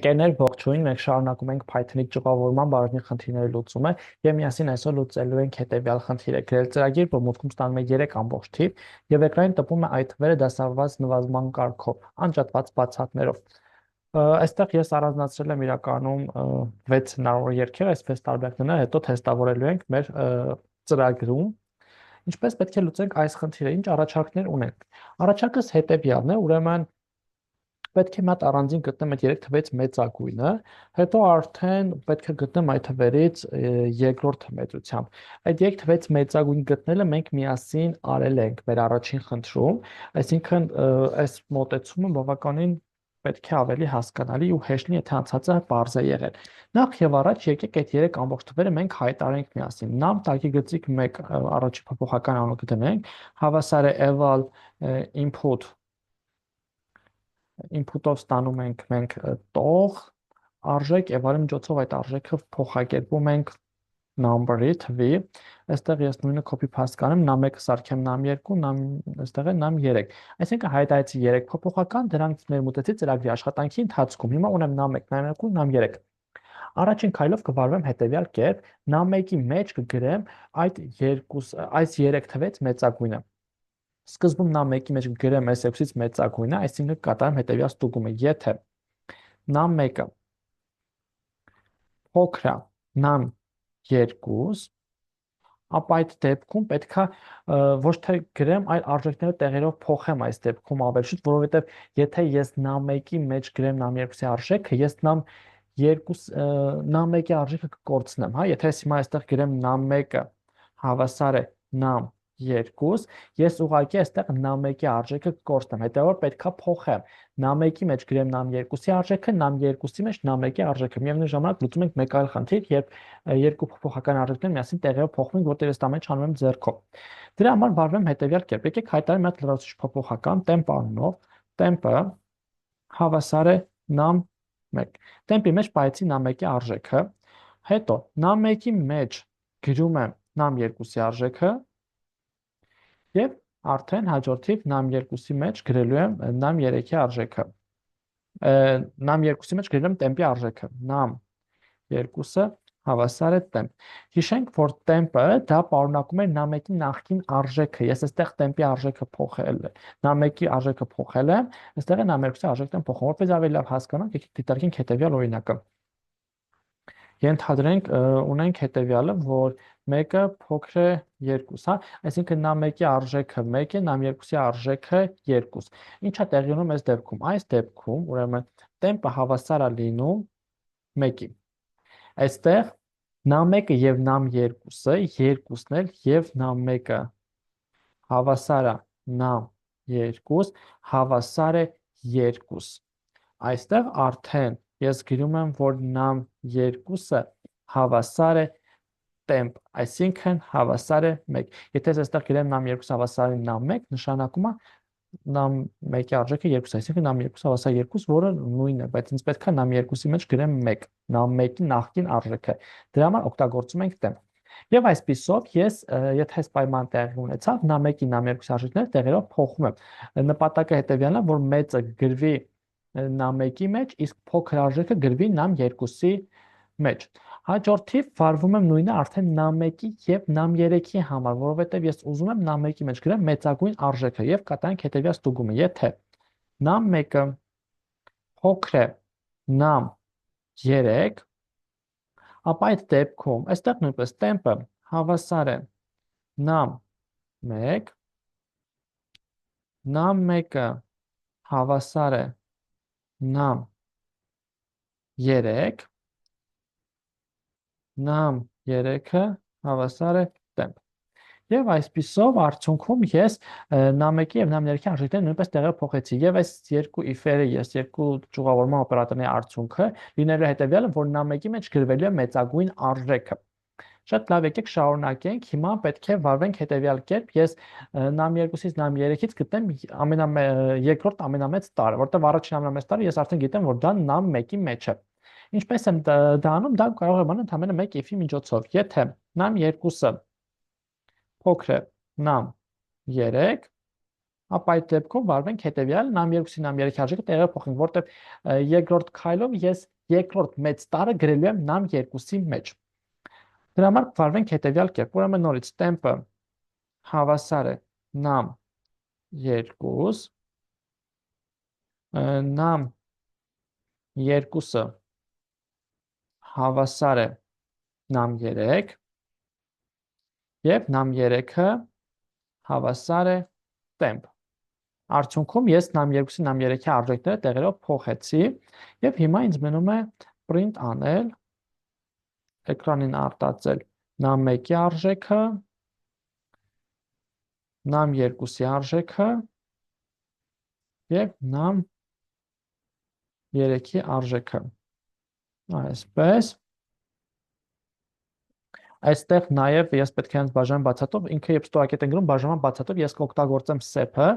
Ընկերներ ողջույն, մենք շարունակում ենք Python-ի ճյուղավորման բաժնի խնդիրների լուծումը եւ միասին այսօր լուծելու ենք հետեւյալ խնդիրը։ Գրել ծրագիր, որ մուտքում ստանում է 3 ամբողջ թիվ եւ էկրանին տպում է այդ թվերը դասավորված նվազման կարգով, անջատված բացատներով։ Այստեղ ես առանձնացրել եմ իրականում 6 հնարավոր երգեր, այսպես տարբերակներն հետո թեստավորելու ենք մեր ծրագրում։ Ինչպես պետք է լուծենք այս խնդիրը, ինչ առաջարկներ ունենք։ Առաջարկս հետեւյալն է, ուրեմն պետք է մատ առանձին գտնեմ այդ 3 թվերից մեծագույնը, հետո արդեն պետք է գտնեմ այդ թվերից երկրորդ մեծությամբ։ Այդ 3 թվերից մեծագույն գտնելը մենք միասին արել ենք մեր առաջին խնդրում, այսինքն այս մոտեցումը բավականին պետք է ավելի հասկանալի ու հեշտ լինի, եթե անցածը բարձ է եղել։ Նախ եւ առաջ եկեք այդ 3 ամբողջ թվերը մենք հայտարարենք միասին։ Նամ տակի գծիկ 1 առաջի փոփոխական անունը գտնենք, հավասար է eval input-ով ստանում ենք մենք տող արժեք եւ արի միջոցով այդ արժեքը փոխակերպում ենք number-ի թվի, այստեղ ես նույնը copy paste կանեմ, num1 սարքեմ num2, այստեղ է num3, այսինքն հայտարարեցի 3 փոփոխական, դրանք ներմուծեցի ծրագրի աշխատանքի ընթացքում, հիմա ունեմ num1, num2, num3, առաջին քայլով կվարվեմ հետեւյալ կերպ, num1-ի մեջ կգրեմ այս 3 թվից մեծագույնը, սկզբում num1-ի մեջ գրեմ այս 2-ից մեծագույնը, այսինքն կատարեմ հետեւյալ ստուգումը, եթե num1-ը փոքր է num2, ապա այդ դեպքում պետքա ոչ թե գրեմ, այլ արժեքները տեղերով փոխեմ այս դեպքում ավելի շուտ, որովհետև եթե ես num1-ի մեջ գրեմ num2-ի արժեքը, ես num1-ի արժեքը կկորցնեմ, հա, եթե ես հիմա այստեղ գրեմ num1-ը հավասար է num2, ես ուղղակի այստեղ num1-ի արժեքը կկորցնեմ, հետևաբար պետքա փոխեմ num1-ի մեջ գրեմ num2-ի արժեքը, num2-ի մեջ num1-ի արժեքը, միևնույն ժամանակ լուծում ենք մեկ այլ խնդիր, երբ երկու փոփոխական արժեքներ միասին տեղերով փոխվում, որտեղ ես ամեն ինչ անում եմ ձեռքով։ Դրա համար վարվեմ հետևյալ կերպ, եկեք հայտարարեմ մի հատ լրացուցիչ փոփոխական temp անունով, temp-ը հավասար է num1, temp-ի մեջ պահեցի num1-ի արժեքը, հետո num1-ի մեջ գրում եմ num2-ի արժեքը և արդեն հաջորդիվ num2-ի մեջ գրելու եմ num3-ի արժեքը, num2-ի մեջ գրել եմ temp-ի արժեքը, num2-ը հավասար է temp, հիշենք, որ temp-ը դա պարունակում է num1-ի նախկին արժեքը, ես այստեղ temp-ի արժեքը փոխել եմ, num1-ի արժեքը փոխել եմ, այստեղ է num2-ի արժեքն եմ փոխում, որպես ավելի լավ հասկանանք, եկեք դիտարկենք հետևյալ օրինակը, ենթադրենք ունենք հետևյալը, որ 1-ը փոքր է 2, հա, այսինքն num1-ի արժեքը 1 է, num2-ի արժեքը 2, ինչա տեղի ունում այս դեպքում, այս դեպքում, ուրեմն temp-ը հավասար է լինում 1-ի, այստեղ num1-ը և num2-ը, երկուսն էլ և num1-ը հավասար է num2, հավասար է 2, այստեղ արդեն ես գրում եմ, որ num2-ը հավասար է temp, այսինքն հավասար է 1, եթե ես այստեղ գրեմ num2 հավասար է num1, նշանակում է num1-ի արժեքը 2, այսինքն num2 հավասար 2, որը նույնն է, բայց ինձ պետք է num2-ի մեջ գրեմ 1, num1-ի նախկին արժեքը, դրա համար օգտագործում ենք temp, և այսպիսով ես, եթե այս պայման տեղի ունեցավ, num1-ի num2-ի արժեքները տեղերով փոխում եմ, նպատակը հետևյալն է, որ մեծը գրվի num1-ի մեջ, իսկ փոքր արժեքը գրվի num2-ի մեջ, հաջորդիվ վարվում եմ նույնը արդեն num1-ի և num3-ի համար, որովհետև ես ուզում եմ num1-ի մեջ գրեմ մեծագույն արժեքը և կատարենք հետևյալ ստուգումը, եթե num1-ը փոքր է num3, ապա այդ դեպքում, այստեղ նույնպես temp-ը հավասար է num1, num1-ը հավասար է num3, num3-ը հավասար է temp, և այսպիսով արդյունքում ես num1-ի և num3-ի արժեքները նույնպես տեղերով փոխեցի, և այս երկու if-երը, երկու ճյուղավորման օպերատորների արդյունքը լինելու է հետևյալը, որ num1-ի մեջ գրվելու է մեծագույն արժեքը, շատ լավ, եկեք շարունակենք, հիմա պետք է վարվենք հետևյալ կերպ, ես num2-ից num3-ից գտնեմ երկրորդ ամենամեծ տարը, որտեղ առաջին ամենամեծ տարը ես արդեն գիտեմ, որ դա num1-ի մեջ է, ինչպես եմ դա անում, դա կարող եմ անել ընդամենը մեկ if-ի միջոցով, եթե num2-ը փոքր է num3, ապա այդ դեպքում վարվենք հետևյալ num2-ի num3-ի արժեքը տեղերով փոխենք, որտեղ երկրորդ քայլով ես երկրորդ մեծ տարը գրելու եմ նամ 2-ի մեջ։ Դրա համար կվարվենք հետևյալ կերպ։ Ուրեմն նորից տեմպը հավասար է նամ 2, նամ 2-ը հավասար է նամ 3 եւ նամ 3-ը հավասար է տեմպ։ Արդյունքում ես նամ 2-ի նամ 3-ի արժեքները տեղերով փոխեցի եւ հիմա ինձ մնում է print անել, էկրանին արտացել նամ 1-ի արժեքը, նամ 2-ի արժեքը եւ նամ 3-ի արժեքը։ Այսպես այստեղ նաև ես պետք է հենց բաժանեմ բացատով, ինքը երբ ստորակետ են գրում բաժանման բացատով, ես կօգտագործեմ սեփը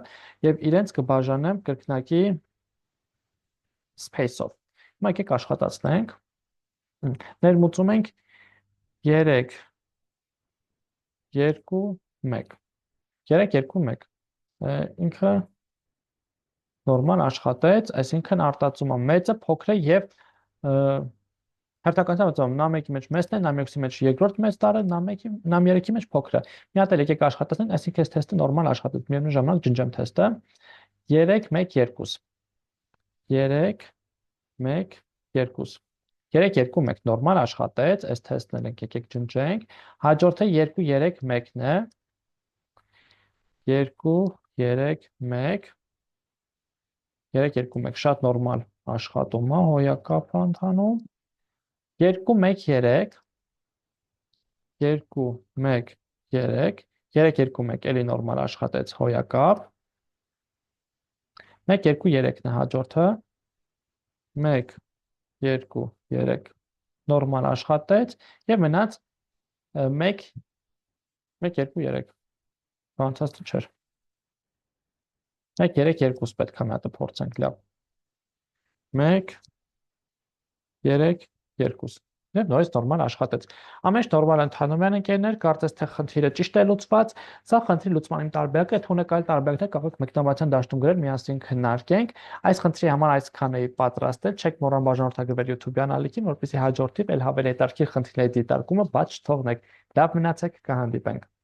եւ իրենց կբաժանեմ կրկնակի space-ով։ Հիմա եկեք աշխատացնենք։ Ներմուծում ենք 3 2 1 3 2 1 ինքը նորմալ աշխատեց, այսինքն արտածումը մեծը, փոքրը եւ հերթականությամբ ծոմ նամ 1-ի մեջ մեծն է, նամ 2-ի մեջ երկրորդ մեծ տարը, նամ 3-ի մեջ փոքրը։ Մի հատ էլ եկեք աշխատացնենք, այսինքն այս թեստը նորմալ աշխատեց։ Միևնույն ժամանակ ջնջեմ թեստը 3 1 2 3 1 2 3 2 1 նորմալ աշխատեց, այս թեստն էլ եկեք ջնջենք։ Հաջորդը 2 3 1-ն է 2 3 1 3 2 1 շատ նորմալ աշխատում է, հոյակապ ընթանում 2 1 3 2 1 3 3 2 1 էլի նորմալ աշխատեց հոյակապ 1 2 3-ն է հաջորդը 1 2 3 նորմալ աշխատեց եւ մնաց 1 1 2 3 բանցածը չէր 1 3 2 պետք է մի հատ փորձենք լավ 1 3 2 Եվ նորից նորմալ աշխատեց։ Ամեն ինչ նորմալ ընթանում է ընկերներ, կարծես թե խնդիրը ճիշտ է լուծված։ Սա խնդրի լուծման տարբերակը, եթե ունեք այլ տարբերակներ, կարող եք մեկնաբանության դաշտում գրել, միասին քննարկենք։ Այս խնդրի համար այսքան էի պատրաստել, չեք մոռան բաժանորդագրվել YouTube-յան ալիքին, որպեսզի հաջորդիվ էլ հավելի հետաքրքիր խնդիրների դիտարկումը բաց չթողնեք։ Լավ մնացեք, կհանդիպենք։